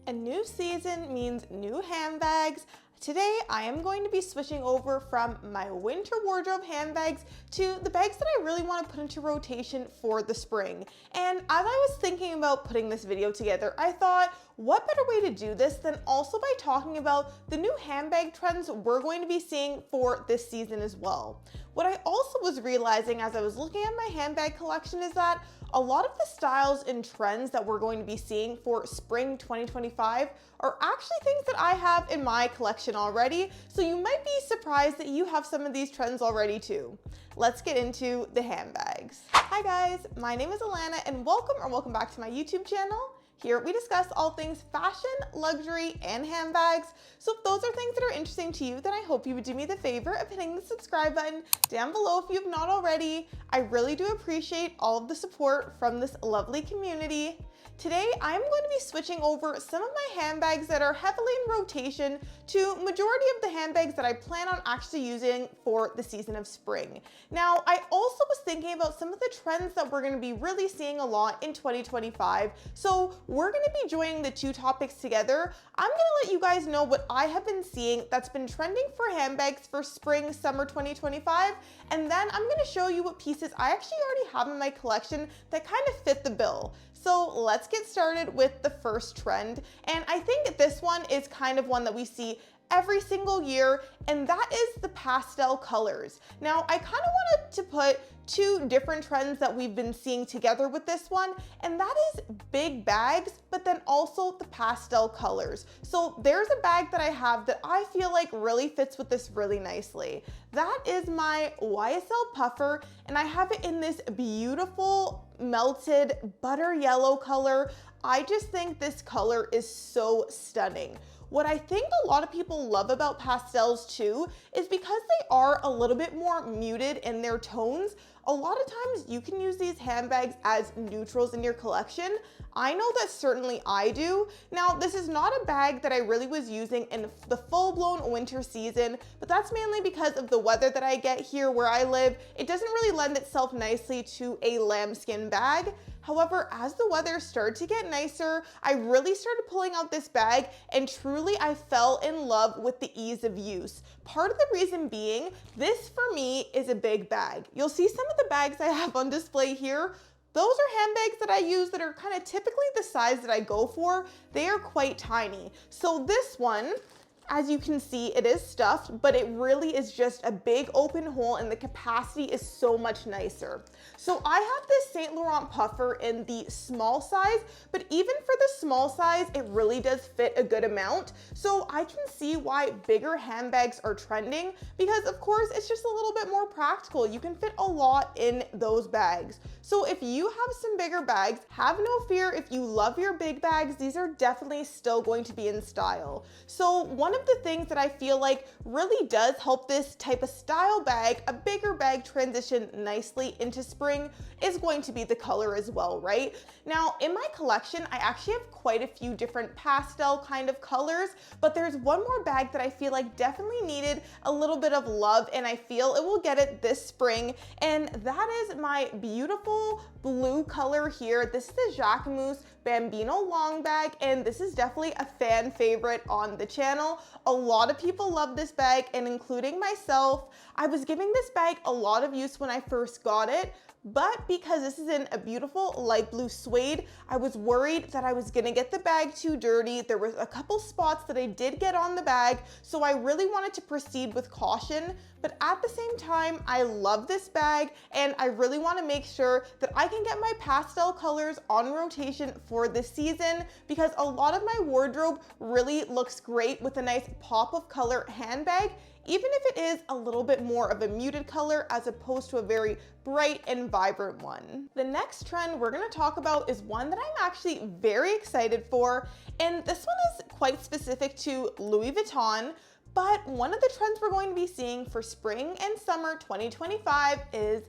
A new season means new handbags. Today, I am going to be switching over from my winter wardrobe handbags to the bags that I really want to put into rotation for the spring. And as I was thinking about putting this video together, I thought, what better way to do this than also by talking about the new handbag trends we're going to be seeing for this season as well. What I also was realizing as I was looking at my handbag collection is that a lot of the styles and trends that we're going to be seeing for spring 2025 are actually things that I have in my collection already, so you might be surprised that you have some of these trends already too. Let's get into the handbags. Hi guys, my name is Alana and welcome back to my YouTube channel. Here we discuss all things fashion, luxury, and handbags. So if those are things that are interesting to you, then I hope you would do me the favor of hitting the subscribe button down below if you have not already. I really do appreciate all of the support from this lovely community. Today, I'm going to be switching over some of my handbags that are heavily in rotation to majority of the handbags that I plan on actually using for the season of spring. Now, I also was thinking about some of the trends that we're going to be really seeing a lot in 2025. So we're going to be joining the two topics together. I'm going to let you guys know what I have been seeing that's been trending for handbags for spring, summer 2025. And then I'm going to show you what pieces I actually already have in my collection that kind of fit the bill. So let's get started with the first trend. And I think this one is kind of one that we see every single year, and that is the pastel colors. Now, I kind of wanted to put two different trends that we've been seeing together with this one, and that is big bags, but then also the pastel colors. So there's a bag that I have that I feel like really fits with this really nicely. That is my YSL Puffer, and I have it in this beautiful melted butter yellow color. I just think this color is so stunning. What I think a lot of people love about pastels too is because they are a little bit more muted in their tones. A lot of times you can use these handbags as neutrals in your collection. I know that certainly I do. Now, this is not a bag that I really was using in the full-blown winter season, but that's mainly because of the weather that I get here where I live. It doesn't really lend itself nicely to a lambskin bag. However, as the weather started to get nicer, I really started pulling out this bag and truly I fell in love with the ease of use. Part of the reason being, this for me is a big bag. You'll see some of the bags I have on display here. Those are handbags that I use that are kind of typically the size that I go for. They are quite tiny. So this one, as you can see, it is stuffed, but it really is just a big open hole and the capacity is so much nicer. So I have this Saint Laurent Puffer in the small size, but even for the small size, it really does fit a good amount. So I can see why bigger handbags are trending because of course it's just a little bit more practical. You can fit a lot in those bags. So if you have some bigger bags, have no fear. If you love your big bags, these are definitely still going to be in style. So one of the things that I feel like really does help this type of style bag, a bigger bag, transition nicely into spring is going to be the color as well, right? Now, in my collection, I actually have quite a few different pastel kind of colors, but there's one more bag that I feel like definitely needed a little bit of love, and I feel it will get it this spring, and that is my beautiful blue color here. This is the Jacquemus Bambino long bag, and this is definitely a fan favorite on the channel. A lot of people love this bag, and including myself. I was giving this bag a lot of use when I first got it, but because this is in a beautiful light blue suede, I was worried that I was gonna get the bag too dirty. There was a couple spots that I did get on the bag, so I really wanted to proceed with caution. But at the same time, I love this bag and I really wanna make sure that I can get my pastel colors on rotation for this season because a lot of my wardrobe really looks great with a nice pop of color handbag, even if it is a little bit more of a muted color as opposed to a very bright and vibrant one. The next trend we're gonna talk about is one that I'm actually very excited for, and this one is quite specific to Louis Vuitton, but one of the trends we're going to be seeing for spring and summer 2025 is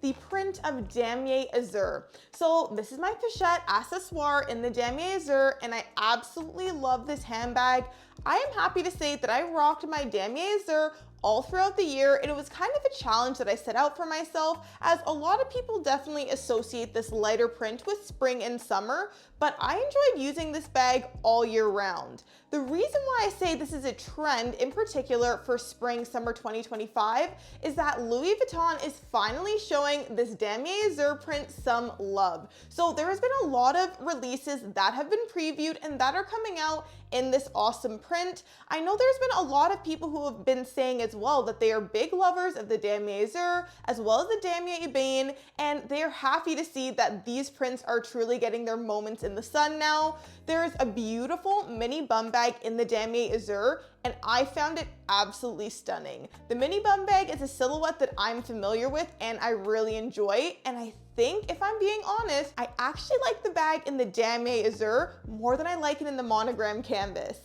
the print of Damier Azur. So this is my pochette accessoire in the Damier Azur, and I absolutely love this handbag. I am happy to say that I rocked my Damier Azur all throughout the year, and it was kind of a challenge that I set out for myself, as a lot of people definitely associate this lighter print with spring and summer, but I enjoyed using this bag all year round. The reason why I say this is a trend in particular for spring summer 2025 is that Louis Vuitton is finally showing this Damier Azur print some love. So there has been a lot of releases that have been previewed and that are coming out in this awesome print. I know there's been a lot of people who have been saying as well that they are big lovers of the Damier Azur as well as the Damier Ebene, and they are happy to see that these prints are truly getting their moments in the sun now. There's a beautiful mini bum bag in the Damier Azur, and I found it absolutely stunning. The mini bum bag is a silhouette that I'm familiar with and I really enjoy, and I think, if I'm being honest, I actually like the bag in the Damier Azur more than I like it in the monogram canvas.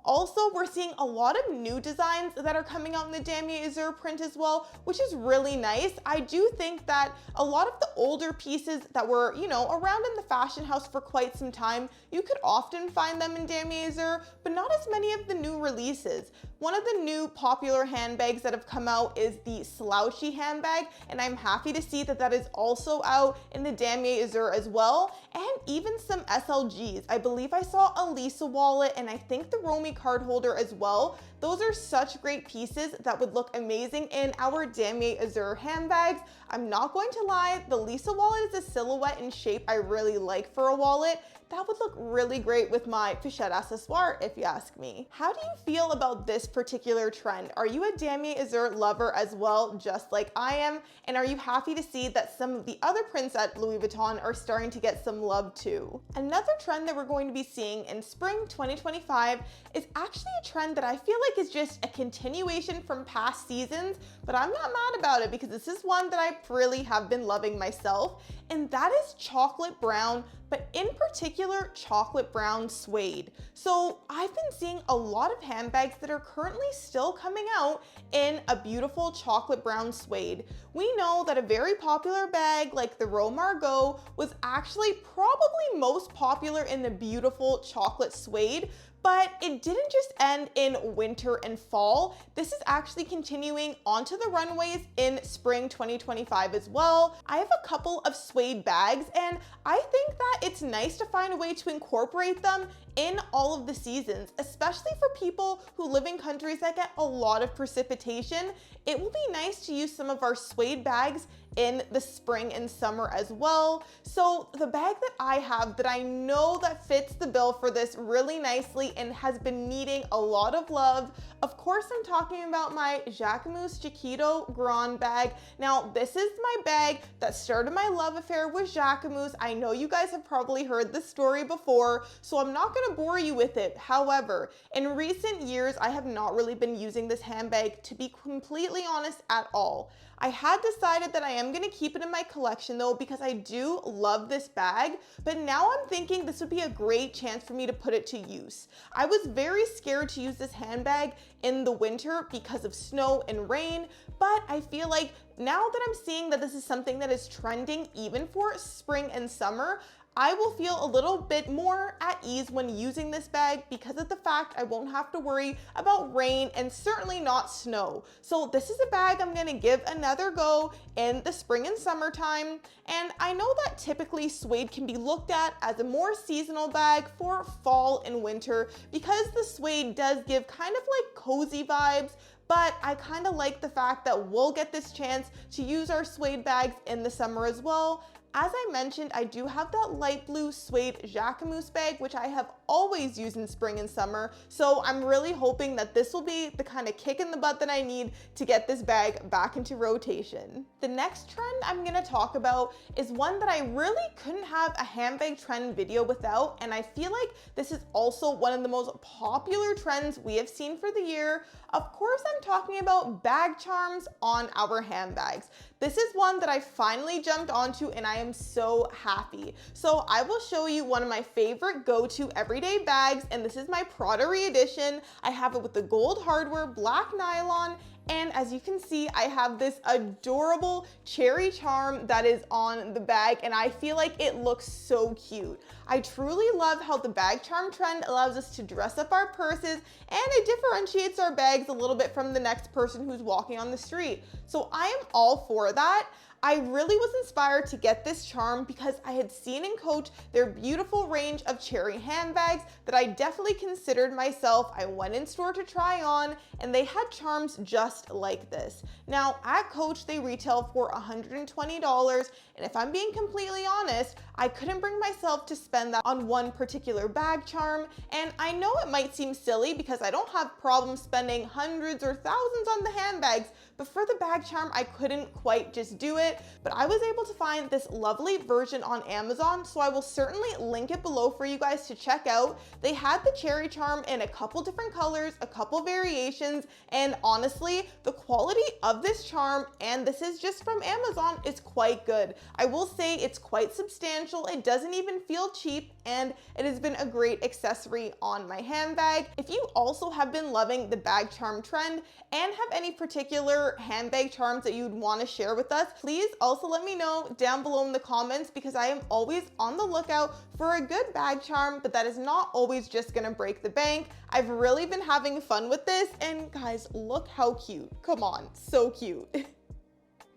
Also, we're seeing a lot of new designs that are coming out in the Damier Azur print as well, which is really nice. I do think that a lot of the older pieces that were, around in the fashion house for quite some time, you could often find them in Damier Azur, but not as many of the new releases. One of the new popular handbags that have come out is the slouchy handbag, and I'm happy to see that that is also out in the Damier Azur as well, and even some SLGs. I believe I saw a Lisa wallet, and I think the Romy card holder as well. Those are such great pieces that would look amazing in our Damier Azur handbags. I'm not going to lie, the Lisa wallet is a silhouette and shape I really like for a wallet. That would look really great with my Fichette accessoire, if you ask me. How do you feel about this particular trend? Are you a Damier Azur lover as well, just like I am? And are you happy to see that some of the other prints at Louis Vuitton are starting to get some love too? Another trend that we're going to be seeing in spring 2025 is actually a trend that I feel like is just a continuation from past seasons, but I'm not mad about it because this is one that I really have been loving myself, and that is chocolate brown, but in particular chocolate brown suede. So I've been seeing a lot of handbags that are currently still coming out in a beautiful chocolate brown suede. We know that a very popular bag like the Rose Margot was actually probably most popular in the beautiful chocolate suede, but it didn't just end in winter and fall. This is actually continuing onto the runways in spring 2025 as well. I have a couple of suede bags, and I think that it's nice to find a way to incorporate them in all of the seasons, especially for people who live in countries that get a lot of precipitation. It will be nice to use some of our suede bags in the spring and summer as well. So the bag that I have that I know that fits the bill for this really nicely and has been needing a lot of love, of course I'm talking about my Jacquemus Chiquito Grand bag. Now this is my bag that started my love affair with Jacquemus. I know you guys have probably heard this story before, so I'm not gonna bore you with it. However, in recent years I have not really been using this handbag, to be completely honest, at all. I had decided that I am going to keep it in my collection though, because I do love this bag, but now I'm thinking this would be a great chance for me to put it to use. I was very scared to use this handbag in the winter because of snow and rain, but I feel like now that I'm seeing that this is something that is trending even for spring and summer, I will feel a little bit more at ease when using this bag because of the fact I won't have to worry about rain and certainly not snow. So this is a bag I'm gonna give another go in the spring and summertime. And I know that typically suede can be looked at as a more seasonal bag for fall and winter because the suede does give kind of like cozy vibes, but I kind of like the fact that we'll get this chance to use our suede bags in the summer as well. As I mentioned, I do have that light blue suede Jacquemus bag, which I have always used in spring and summer. So I'm really hoping that this will be the kind of kick in the butt that I need to get this bag back into rotation. The next trend I'm gonna talk about is one that I really couldn't have a handbag trend video without, and I feel like this is also one of the most popular trends we have seen for the year. Of course, I'm talking about bag charms on our handbags. This is one that I finally jumped onto and I am so happy. So I will show you one of my favorite go-to everyday bags, and this is my Prada edition. I have it with the gold hardware, black nylon, And as you can see, I have this adorable cherry charm that is on the bag, and I feel like it looks so cute. I truly love how the bag charm trend allows us to dress up our purses, and it differentiates our bags a little bit from the next person who's walking on the street. So I am all for that. I really was inspired to get this charm because I had seen in Coach their beautiful range of cherry handbags that I definitely considered myself. I went in store to try on, and they had charms just like this. Now at Coach they retail for $120, and if I'm being completely honest, I couldn't bring myself to spend that on one particular bag charm. And I know it might seem silly because I don't have problems spending hundreds or thousands on the handbags, but for the bag charm, I couldn't quite just do it. But I was able to find this lovely version on Amazon, so I will certainly link it below for you guys to check out. They had the cherry charm in a couple different colors, a couple variations, and honestly, the quality of this charm, and this is just from Amazon, is quite good. I will say it's quite substantial. It doesn't even feel cheap, and it has been a great accessory on my handbag. If you also have been loving the bag charm trend and have any particular handbag charms that you'd want to share with us, please also let me know down below in the comments, because I am always on the lookout for a good bag charm, but that is not always just gonna break the bank. I've really been having fun with this, and guys, look how cute. Come on, so cute.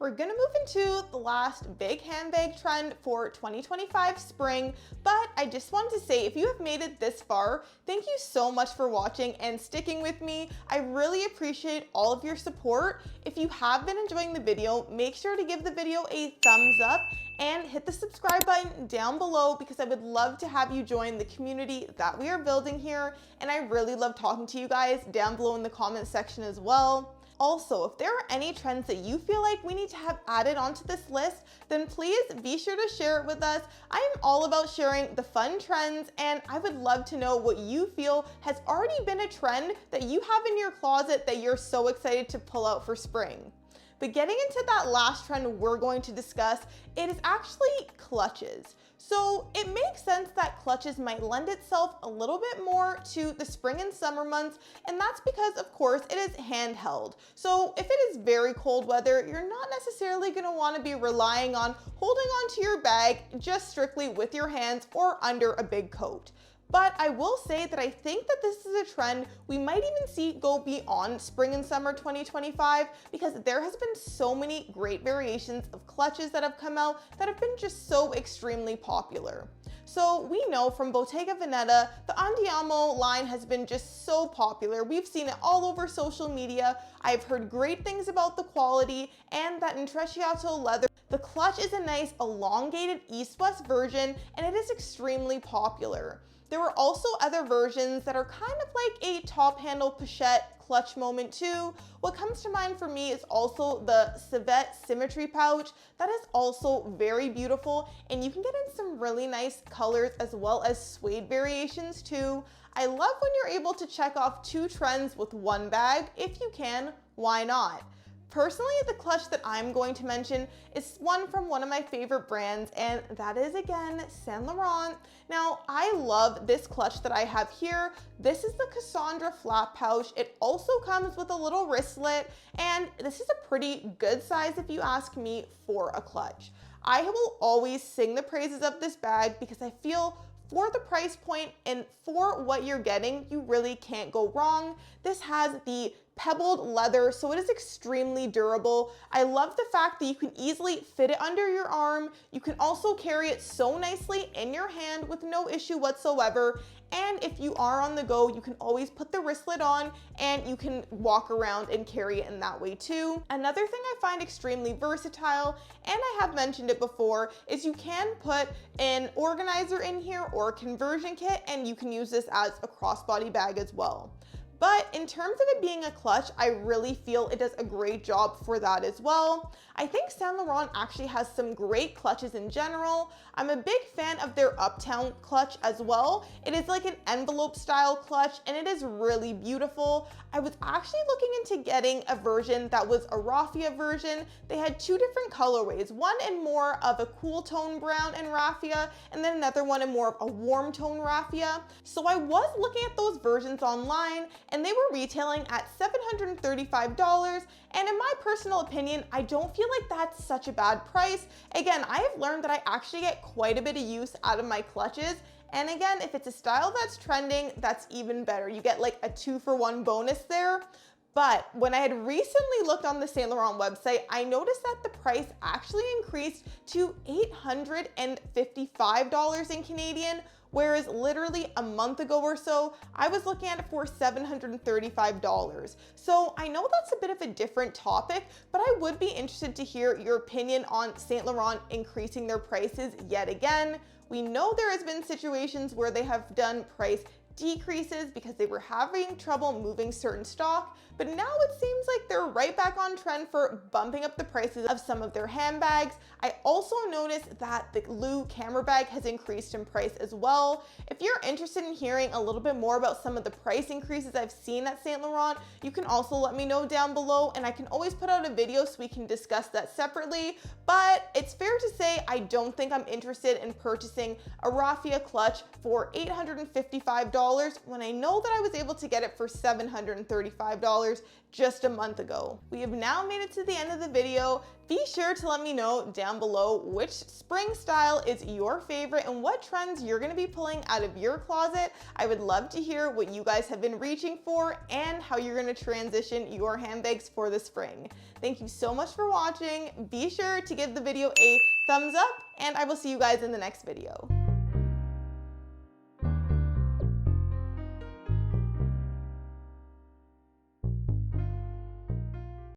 We're gonna move into the last big handbag trend for 2025 spring, but I just wanted to say, if you have made it this far, thank you so much for watching and sticking with me. I really appreciate all of your support. If you have been enjoying the video, make sure to give the video a thumbs up and hit the subscribe button down below, because I would love to have you join the community that we are building here, and I really love talking to you guys down below in the comment section as well. Also, if there are any trends that you feel like we need to have added onto this list, then please be sure to share it with us. I am all about sharing the fun trends, and I would love to know what you feel has already been a trend that you have in your closet that you're so excited to pull out for spring. But getting into that last trend we're going to discuss, it is actually clutches. So it makes sense that clutches might lend itself a little bit more to the spring and summer months, and that's because, of course, it is handheld. So if it is very cold weather, you're not necessarily going to want to be relying on holding onto your bag just strictly with your hands or under a big coat. But I will say that I think that this is a trend we might even see go beyond spring and summer 2025, because there has been so many great variations of clutches that have come out that have been just so extremely popular. So we know from Bottega Veneta, the Andiamo line has been just so popular. We've seen it all over social media. I've heard great things about the quality and that intrecciato leather. The clutch is a nice elongated east-west version, and it is extremely popular. There were also other versions that are kind of like a top handle pochette clutch moment too. What comes to mind for me is also the civet symmetry pouch. That is also very beautiful, and you can get in some really nice colors as well as suede variations too. I love when you're able to check off two trends with one bag. If you can, why not? Personally, the clutch that I'm going to mention is one from one of my favorite brands, and that is again Saint Laurent. Now, I love this clutch that I have here. This is the Cassandra flat pouch. It also comes with a little wristlet, and this is a pretty good size if you ask me for a clutch. I will always sing the praises of this bag because I feel for the price point and for what you're getting, you really can't go wrong. This has the pebbled leather, so it is extremely durable. I love the fact that you can easily fit it under your arm. You can also carry it so nicely in your hand with no issue whatsoever. And if you are on the go, you can always put the wristlet on and you can walk around and carry it in that way too. Another thing I find extremely versatile, and I have mentioned it before, is you can put an organizer in here or a conversion kit, and you can use this as a crossbody bag as well. But in terms of it being a clutch, I really feel it does a great job for that as well. I think Saint Laurent actually has some great clutches in general. I'm a big fan of their Uptown clutch as well. It is like an envelope style clutch, and it is really beautiful. I was actually looking into getting a version that was a raffia version. They had two different colorways, one in more of a cool tone brown and raffia, and then another one in more of a warm tone raffia. So I was looking at those versions online, and they were retailing at $735. And in my personal opinion, I don't feel like that's such a bad price. Again, I have learned that I actually get quite a bit of use out of my clutches. And again, if it's a style that's trending, that's even better. You get like a 2-for-1 bonus there. But when I had recently looked on the Saint Laurent website, I noticed that the price actually increased to $855 in Canadian, whereas literally a month ago or so, I was looking at it for $735. So I know that's a bit of a different topic, but I would be interested to hear your opinion on Saint Laurent increasing their prices yet again. We know there has been situations where they have done price decreases because they were having trouble moving certain stock, but now it seems like they're right back on trend for bumping up the prices of some of their handbags. I also noticed that the Louis camera bag has increased in price as well. If you're interested in hearing a little bit more about some of the price increases I've seen at Saint Laurent, you can also let me know down below, and I can always put out a video so we can discuss that separately. But it's fair to say I don't think I'm interested in purchasing a raffia clutch for $855 when I know that I was able to get it for $735 just a month ago. We have now made it to the end of the video. Be sure to let me know down below which spring style is your favorite and what trends you're going to be pulling out of your closet. I would love to hear what you guys have been reaching for and how you're going to transition your handbags for the spring. Thank you so much for watching. Be sure to give the video a thumbs up, and I will see you guys in the next video.